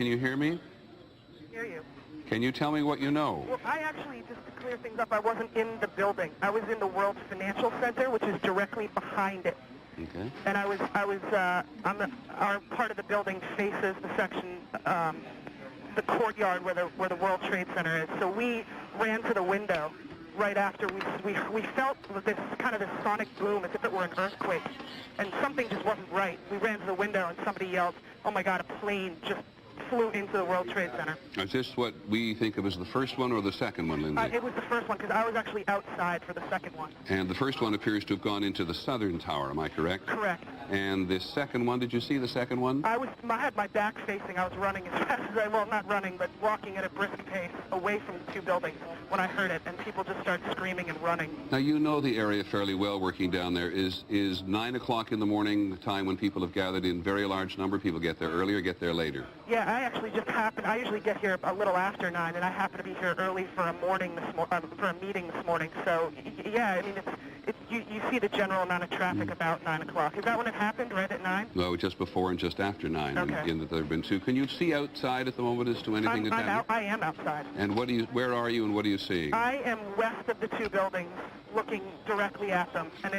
Can you hear me? Hear you. Can you tell me what you know? Well, I actually, just to clear things up, I wasn't in the building. I was in the World Financial Center, which is directly behind it. Okay. And our part of the building faces the section, the courtyard where the World Trade Center is. So we ran to the window right after we felt this kind of this sonic boom as if it were an earthquake, and something just wasn't right. We ran to the window and somebody yelled, "Oh my God, a plane just flew into the World Trade Center." Is this what we think of as the first one or the second one, Lindsay? It was the first one, because I was actually outside for the second one. And the first one appears to have gone into the southern tower, am I correct? Correct. And the second one, did you see the second one? I had my back facing. I was running as fast as well, not running, but walking at a brisk pace away from the two buildings when I heard it, and people just started screaming and running. Now, you know the area fairly well working down there. Is 9 o'clock in the morning the time when people have gathered in very large number? People get there earlier, get there later? Yeah, I actually just happened. I usually get here a little after 9, and I happen to be here early for a meeting this morning. So, yeah, I mean, you see the general amount of traffic about 9 o'clock. Is that when it happened, right at 9? No, just before and just after 9. Okay. In that there have been two. Can you see outside at the moment as to anything that's happening? I am outside. And where are you and what are you seeing? I am west of the two buildings, looking directly at them, and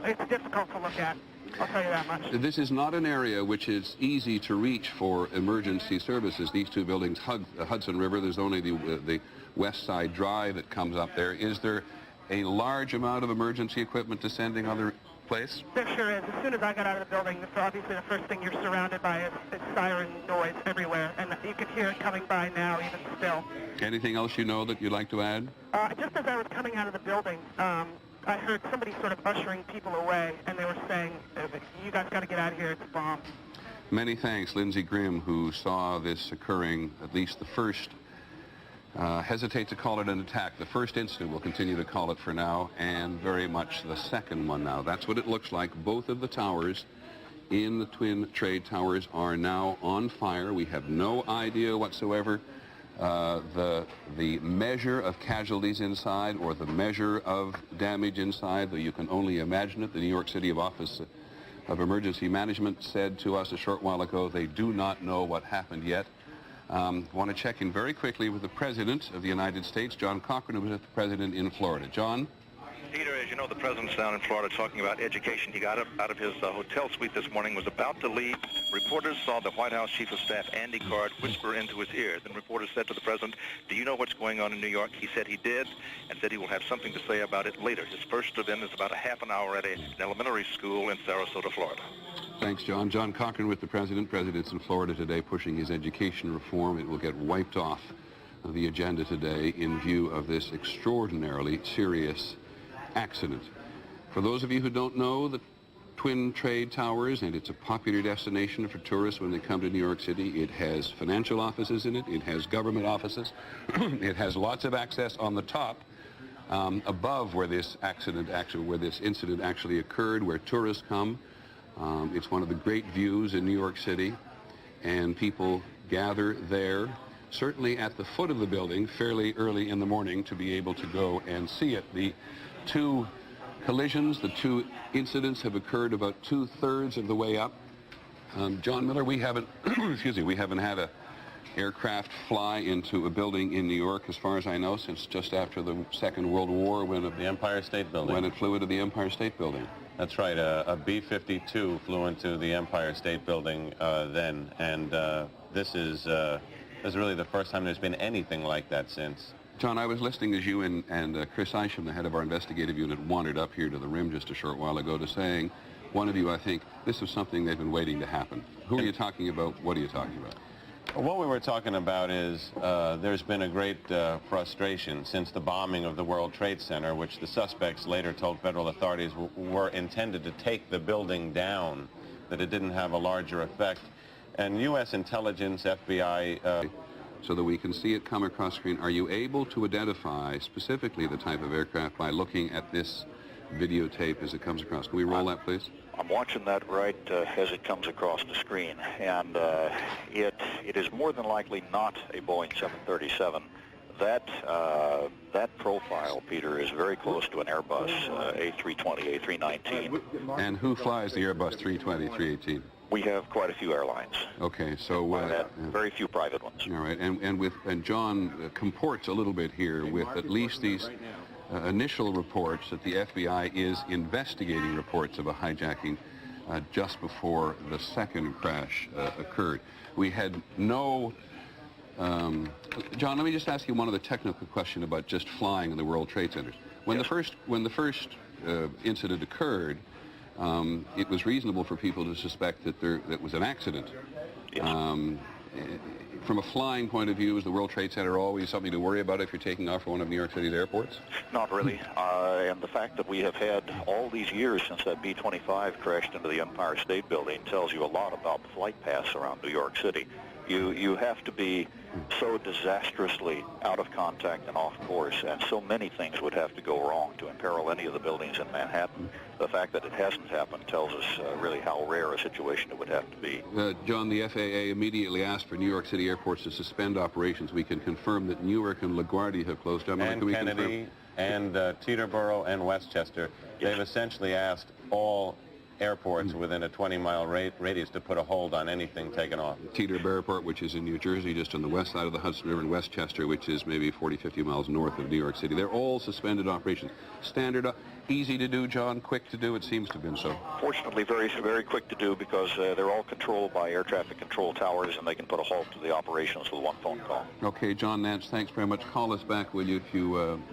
it's difficult to look at. I'll tell you that much. This is not an area which is easy to reach for emergency services. These two buildings hug the Hudson River. There's only the West Side Drive that comes up there. Is there a large amount of emergency equipment descending on the place? There sure is. As soon as I got out of the building, obviously the first thing you're surrounded by is siren noise everywhere, and you can hear it coming by now, even still. Anything else you know that you'd like to add? Just as I was coming out of the building, I heard somebody sort of ushering people away, and they were saying, "You guys got to get out of here, it's a bomb." Many thanks, Lindsay Grimm, who saw this occurring, at least the first, hesitate to call it an attack. The first incident, we'll continue to call it for now, and very much the second one now. That's what it looks like. Both of the towers in the Twin Trade Towers are now on fire. We have no idea whatsoever the measure of casualties inside or the measure of damage inside, though you can only imagine it. The New York City Office of Emergency Management said to us a short while ago they do not know what happened yet. Want to check in very quickly with the President of the United States, John Cochrane, who was with the President in Florida. John? Peter, as you know, the President's down in Florida talking about education. He got up out of his hotel suite this morning, was about to leave. Reporters saw the White House Chief of Staff, Andy Card, whisper into his ear. Then reporters said to the President, "Do you know what's going on in New York?" He said he did, and said he will have something to say about it later. His first event is about a half an hour at an elementary school in Sarasota, Florida. Thanks, John. John Cochrane with the President. President's in Florida today pushing his education reform. It will get wiped off of the agenda today in view of this extraordinarily serious accident. For those of you who don't know the Twin Trade Towers, and it's a popular destination for tourists when they come to New York City, it has financial offices in it, it has government offices, it has lots of access on the top above where this incident actually occurred, where tourists come. It's one of the great views in New York City, and people gather there, certainly at the foot of the building, fairly early in the morning to be able to go and see it. The two collisions, the two incidents have occurred about 2/3 of the way up. John Miller, we haven't, we haven't had a aircraft fly into a building in New York, as far as I know, since just after the Second World War, when the Empire State Building. When it flew into the Empire State Building. That's right. A B-52 flew into the Empire State Building then, and this is really the first time there's been anything like that since. John, I was listening as you and Chris Isham, the head of our investigative unit, wandered up here to the rim just a short while ago to saying, one of you, I think, this is something they've been waiting to happen. Who are you talking about? What are you talking about? What we were talking about is there's been a great frustration since the bombing of the World Trade Center, which the suspects later told federal authorities were intended to take the building down, that it didn't have a larger effect. And U.S. intelligence, FBI... so that we can see it come across screen, are you able to identify specifically the type of aircraft by looking at this videotape as it comes across? Can we roll that, please? I'm watching that right as it comes across the screen, and it is more than likely not a Boeing 737. That profile, Peter, is very close to an Airbus A320, A319. And who flies the Airbus 320, 318? We have quite a few airlines. Okay, so very few private ones. All right, and John comports a little bit here with at least these initial reports that the FBI is investigating reports of a hijacking just before the second crash occurred. We had no... John, let me just ask you one other technical question about just flying in the World Trade Centers. When the first incident occurred, it was reasonable for people to suspect that that was an accident. Yes. From a flying point of view, is the World Trade Center always something to worry about if you're taking off from one of New York City's airports? Not really. And the fact that we have had all these years since that B-25 crashed into the Empire State Building tells you a lot about the flight paths around New York City. You have to be so disastrously out of contact and off course, and so many things would have to go wrong to imperil any of the buildings in Manhattan. The fact that it hasn't happened tells us really how rare a situation it would have to be. John, the FAA immediately asked for New York City airports to suspend operations. We can confirm that Newark and LaGuardia have closed down. And Kennedy and Teterboro and Westchester. Yes. They've essentially asked all airports within a 20-mile radius to put a hold on anything taken off. Teterboro Airport, which is in New Jersey, just on the west side of the Hudson River, and Westchester, which is maybe 40, 50 miles north of New York City. They're all suspended operations. Standard, easy to do, John, quick to do, it seems to have been so. Fortunately, very, very quick to do because they're all controlled by air traffic control towers, and they can put a halt to the operations with one phone call. Okay, John Nance, thanks very much. Call us back, will you,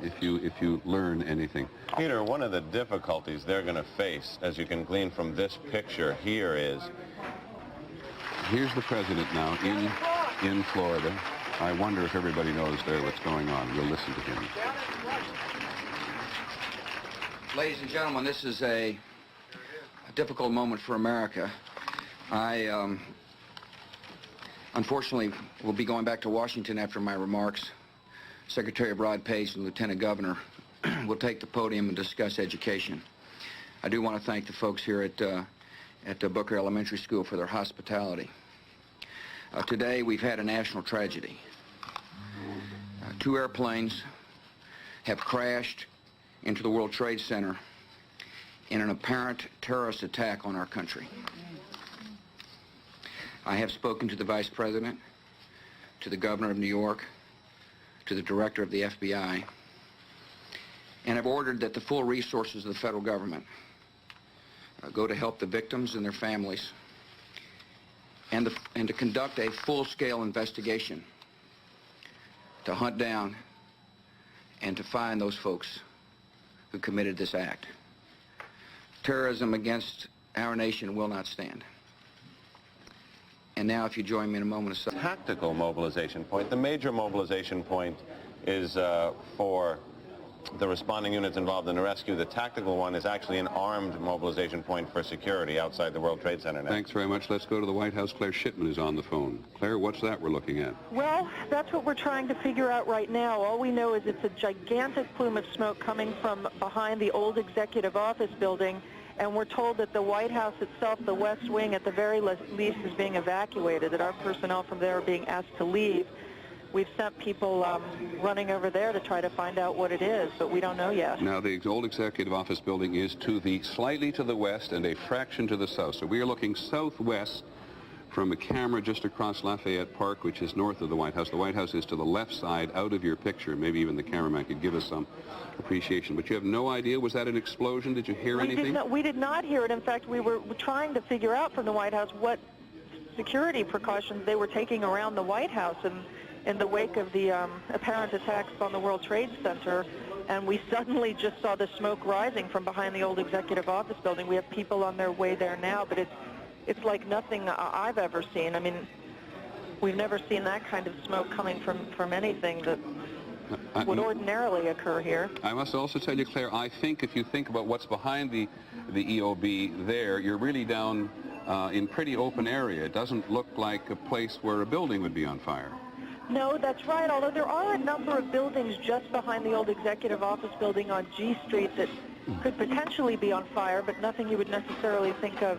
if you learn anything. Peter, one of the difficulties they're going to face, as you can glean from this picture here, is... Here's the president now in Florida. I wonder if everybody knows there what's going on. We'll listen to him. Ladies and gentlemen, this is a difficult moment for America. I, unfortunately, will be going back to Washington after my remarks. Secretary Rod Pace and Lieutenant Governor will take the podium and discuss education. I do want to thank the folks here at Booker Elementary School for their hospitality. Today, we've had a national tragedy. 2 airplanes have crashed into the World Trade Center in an apparent terrorist attack on our country. I have spoken to the Vice President, to the Governor of New York, to the Director of the FBI, and have ordered that the full resources of the federal government go to help the victims and their families, and to conduct a full-scale investigation to hunt down and to find those folks who committed this act. Terrorism against our nation will not stand. And now, if you join me in a moment of silence. Tactical mobilization point. The major mobilization point is for the responding units involved in the rescue. The tactical one is actually an armed mobilization point for security outside the World Trade Center now. Thanks very much. Let's go to the White House. Claire Shipman is on the phone. Claire, what's that we're looking at? Well, that's what we're trying to figure out right now. All we know is it's a gigantic plume of smoke coming from behind the old executive office building, and we're told that the White House itself, the West Wing, at the very least is being evacuated, that our personnel from there are being asked to leave. We've sent people running over there to try to find out what it is, but we don't know yet. Now, the old executive office building is slightly to the west and a fraction to the south. So we are looking southwest from a camera just across Lafayette Park, which is north of the White House. The White House is to the left side, out of your picture. Maybe even the cameraman could give us some appreciation. But you have no idea, was that an explosion? Did you hear anything? We did not hear it. In fact, we were trying to figure out from the White House what security precautions they were taking around the White House in the wake of the apparent attacks on the World Trade Center, and we suddenly just saw the smoke rising from behind the old executive office building. We have people on their way there now, but it's like nothing I've ever seen. I mean, we've never seen that kind of smoke coming from anything that would ordinarily occur here. I must also tell you, Claire, I think if you think about what's behind the EOB there, you're really down in pretty open area. It doesn't look like a place where a building would be on fire. No, that's right, although there are a number of buildings just behind the old executive office building on G Street that could potentially be on fire, but nothing you would necessarily think of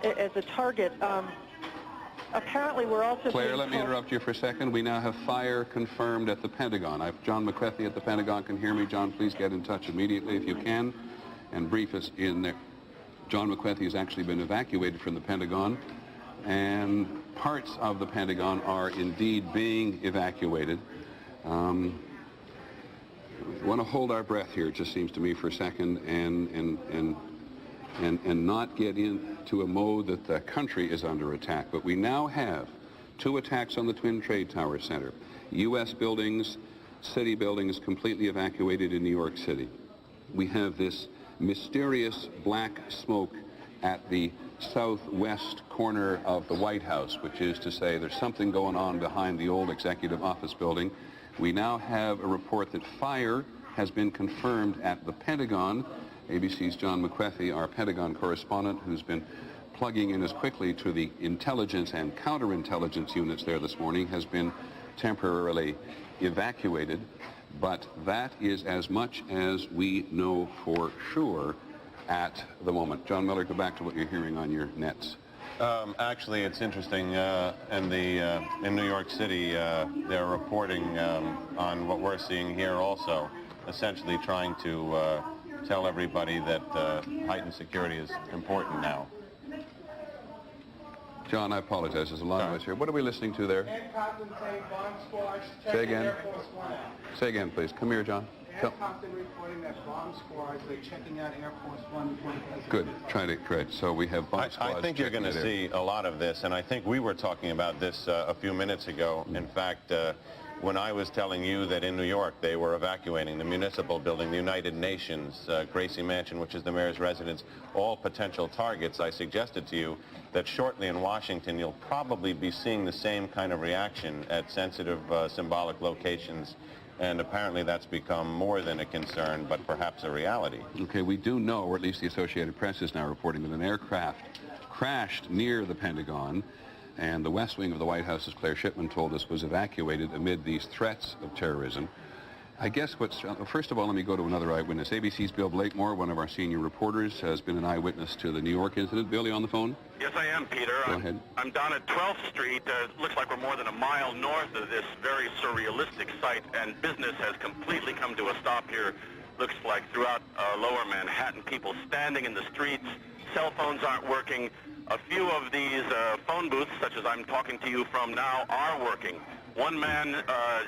as a target. Apparently, we're also... Claire, let me interrupt you for a second. We now have fire confirmed at the Pentagon. John McCarthy at the Pentagon can hear me. John, please get in touch immediately if you can and brief us in there. John McCarthy has actually been evacuated from the Pentagon. and parts of the Pentagon are indeed being evacuated. We want to hold our breath here, it just seems to me, for a second, and not get into a mode that the country is under attack. But we now have 2 attacks on the Twin Trade Tower Center. U.S. buildings, city buildings completely evacuated in New York City. We have this mysterious black smoke at the southwest corner of the White House, which is to say there's something going on behind the old executive office building. We now have a report that fire has been confirmed at the Pentagon. ABC's John McWethy, our Pentagon correspondent, who's been plugging in as quickly to the intelligence and counterintelligence units there this morning, has been temporarily evacuated. But that is as much as we know for sure at the moment. John Miller, go back to what you're hearing on your nets. Actually, it's interesting. In New York City, they're reporting on what we're seeing here also, essentially trying to tell everybody that heightened security is important now. John, I apologize. There's a lot of us here. What are we listening to there? Say again. Say again, please. Come here, John. Compton reporting that bomb squads are checking out Air Force One. Good. Great. So we have bomb squads. I think you're going to see a lot of this, and I think we were talking about this a few minutes ago. In fact, when I was telling you that in New York they were evacuating the municipal building, the United Nations, Gracie Mansion, which is the mayor's residence, all potential targets, I suggested to you that shortly in Washington you'll probably be seeing the same kind of reaction at sensitive symbolic locations. And apparently that's become more than a concern, but perhaps a reality. Okay, we do know, or at least the Associated Press is now reporting, that an aircraft crashed near the Pentagon, and the West Wing of the White House, as Claire Shipman told us, was evacuated amid these threats of terrorism. I guess first of all, let me go to another eyewitness. ABC's Bill Blakemore, one of our senior reporters, has been an eyewitness to the New York incident. Bill, you on the phone? Yes, I am, Peter. Go ahead. I'm down at 12th Street. It looks like we're more than a mile north of this very surrealistic site, and business has completely come to a stop here. Looks like throughout lower Manhattan, people standing in the streets, cell phones aren't working. A few of these phone booths, such as I'm talking to you from now, are working. One man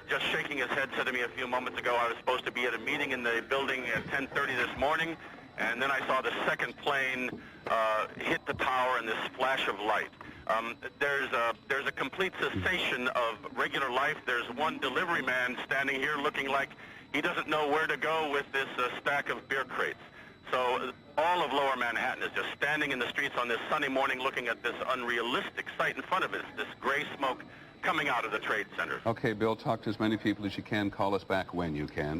just shaking his head said to me a few moments ago, I was supposed to be at a meeting in the building at 10:30 this morning, and then I saw the second plane hit the tower in this flash of light. There's a complete cessation of regular life. There's one delivery man standing here looking like he doesn't know where to go with this stack of beer crates. So all of lower Manhattan is just standing in the streets on this sunny morning looking at this unrealistic sight in front of us, this gray smoke coming out of the trade center. Okay, Bill, talk to as many people as you can. Call us back when you can.